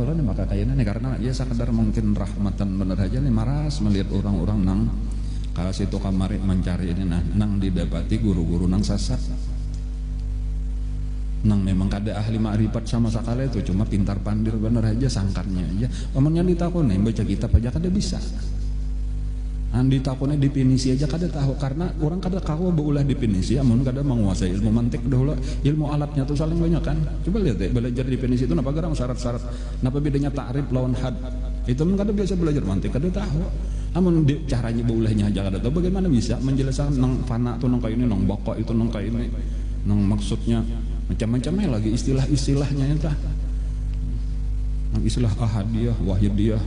Allah nih maka kayaknya nih karena dia sekedar mungkin rahmatan bener aja nih maras melihat orang-orang nang kalau situ kamari mencari ini nang didapati guru-guru nang sasat nang memang kada ahli ma'rifat sama sekali itu cuma pintar pandir bener aja sangkarnya aja omongnya ditakoni baca kitab aja kada bisa ditakoni definisi aja kada tahu karena orang kada tahu beulah definisi amun kada menguasai ilmu mantik dahulu ilmu alatnya tuh saling banyak kan coba lihat ya belajar definisi itu napa garang syarat-syarat napa bedanya ta'rif lawan had itu mun kada biasa belajar mantik kada tahu amun caranya beulahnya aja kada tahu bagaimana bisa menjelaskan nang fana tuh nang kayak ini nang baqa itu nang kayak ini nang maksudnya macam-macamnya lagi istilah-istilahnya itu nang istilah ahadiyah wahidiyah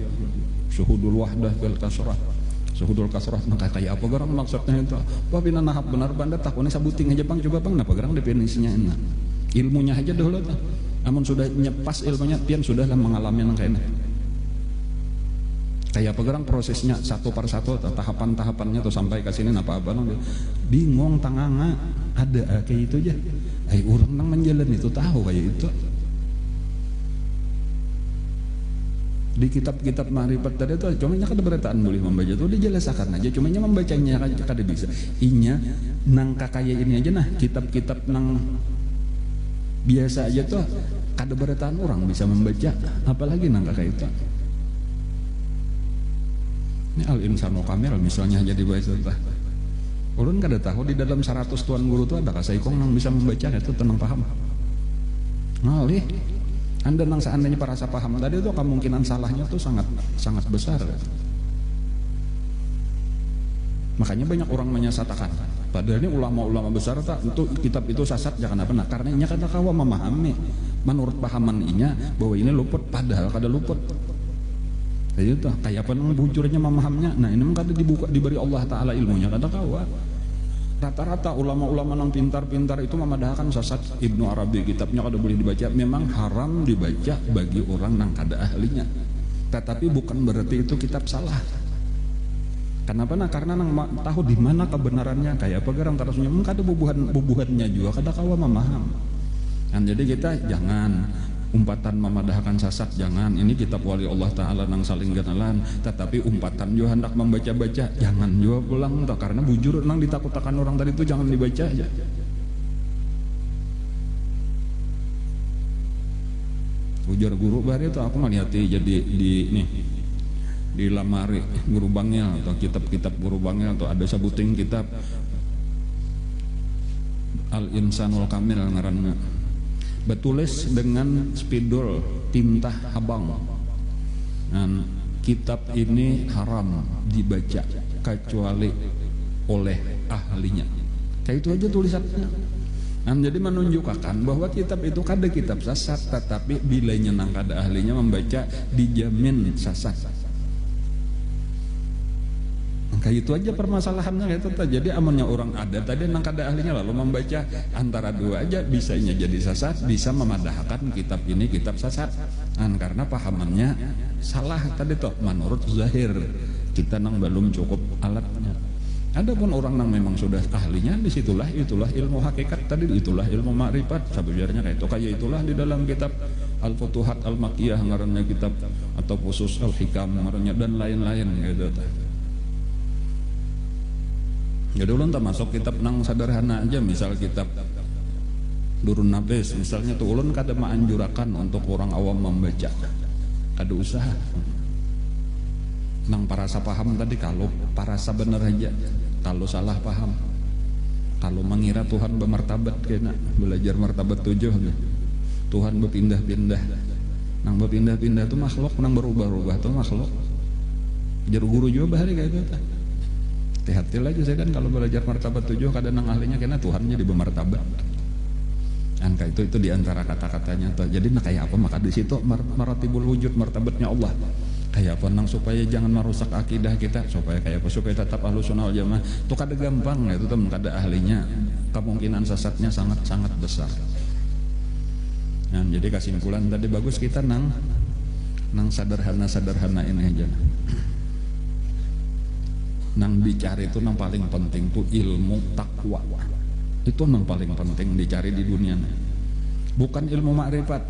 syuhudul wahdah bil kasrah suhudul kasrah maka kayak apa garang maksudnya itu apa pina nahap benar banda takone sabuting aja bang coba bang napa garang definisinya enak ilmunya aja dahulu tuh namun sudah nyepas ilmunya pian sudah lah mengalami yang kayak apa garang prosesnya satu per satu tahapan-tahapannya tuh sampai ke sini napa apa nang bingung tanganga ada kayak itu aja orang nang menjalan itu tahu kayak itu di kitab-kitab ma'rifat tadi itu cuma nya kada berataan boleh membaca itu dijelaskan aja cuma nya membacanya kada bisa inya nang kakaya ini aja nah kitab-kitab nang biasa aja tuh kada berataan orang bisa membaca apalagi nang kakaya itu ini al-insanu kamil misalnya jadi bahasa tah ulun kada tahu di dalam 100 tuan guru itu ada kasaikong nang bisa membaca itu tenang paham ngalih Anda nang seandainya perasa paham tadi itu kemungkinan salahnya tuh sangat besar. Makanya banyak orang menyesatkan. Padahal ini ulama-ulama besar tak untuk kitab itu sasat jangan apa nah karena inya kata kawa memahami menurut pahaman inya bahwa ini luput padahal kada luput. Jadi itu kayak apa nang bujurnya memahamnya. Nah ini kada dibuka diberi Allah Taala ilmunya kata kawa. Rata-rata ulama-ulama yang pintar-pintar itu memadahkan sasat. Ibnu Arabi kitabnya kada boleh dibaca, memang haram dibaca bagi orang yang kada ahlinya. Tetapi bukan berarti itu kitab salah. Kenapa? Nah karena nang tahu di mana kebenarannya kayak apa garang tarasnya kada bubuhannya juga kada kawa memaham. Dan jadi kita jangan umpatan memadahkan sasat jangan ini kitab wali Allah Ta'ala nang saling kenalan tetapi umpatan juga hendak membaca-baca jangan juga pulang toh karena bujur nang ditakut-takan orang tadi itu jangan dibaca aja ujar guru baru itu aku malihati jadi di lamari guru bangnya atau kitab-kitab guru bangnya atau ada sabuting kitab Al-Insanul Kamil ngaranna betulis dengan spidol tinta habang dan kitab ini haram dibaca kecuali oleh ahlinya kayak itu aja tulisannya dan jadi menunjukkan bahwa kitab itu kada kitab sasat tetapi bila nyenang kada ahlinya membaca dijamin sasat kayak itu aja permasalahannya itu jadi amunnya orang ada tadi nang kada ahlinya lalu membaca antara dua aja bisanya jadi sasat bisa memadahkan kitab ini kitab sasat karena pahamannya salah tadi toh menurut zahir kita nang belum cukup alatnya adapun orang nang memang sudah ahlinya disitulah itulah ilmu hakikat tadi itulah ilmu ma'rifat sebenarnya kayak itulah di dalam kitab Al-Futuhat Al-Makkiyah ngarannya kitab atau khusus Al-Hikam ngarannya dan lain-lain gitu jadi ulun tak masuk kitab nang sederhana aja misal kitab Durun Nafis misalnya tuh ulun kada menganjurkan untuk orang awam membaca kada usah nang parasa paham tadi kalau parasa bener aja kalau salah paham kalau mengira Tuhan bermartabat kena belajar martabat 7 Tuhan berpindah-pindah nang berpindah-pindah tuh makhluk nang berubah-ubah tuh makhluk jadi guru juga bahari kayak gitu hati-hati lagi saya kan kalau belajar martabat 7 kadang nang ahlinya kena Tuhan jadi bermartabat angka itu diantara kata-katanya tuh jadi nah kayak apa maka di situ maratibul wujud martabatnya Allah kayak apa nang supaya jangan merusak akidah kita supaya kayak apa supaya tetap ahlus sunnah wal jamaah itu kada gampang itu tuh kada ahlinya kemungkinan sesatnya sangat-sangat besar nah jadi kesimpulan tadi bagus kita nang sederhana ini aja nang dicari itu nang paling penting tuh ilmu takwa itu nang paling penting dicari di dunia bukan ilmu makrifat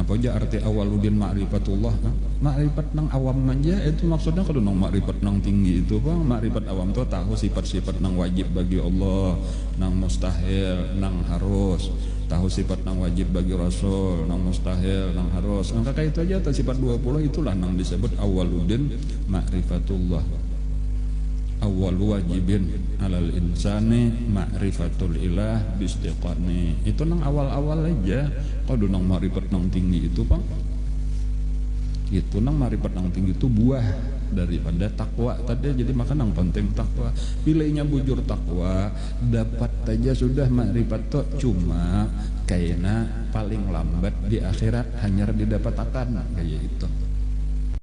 Apa aja arti awaludin ma'rifatullah? Ma'rifat nang awam aja itu maksudnya kalau nang ma'rifat nang tinggi itu bang, ma'rifat awam tuh tahu sifat-sifat nang wajib bagi Allah, nang mustahil, nang harus, tahu sifat nang wajib bagi Rasul, nang mustahil, nang harus. Angka kayak itu aja atau sifat 20 itulah nang disebut awaludin ma'rifatullah. Awwalu wajibin alal insani ma'rifatul ilah bistiqani. Itu nang awal-awal aja. Kalau nang ma'rifat nang tinggi itu Pak, itu nang ma'rifat nang tinggi itu buah daripada takwa tadi. Jadi maka nang penting takwa. Pilihnya bujur takwa, dapat aja sudah ma'rifat tuh, cuma kayaknya paling lambat di akhirat hanya didapatkan kayak itu.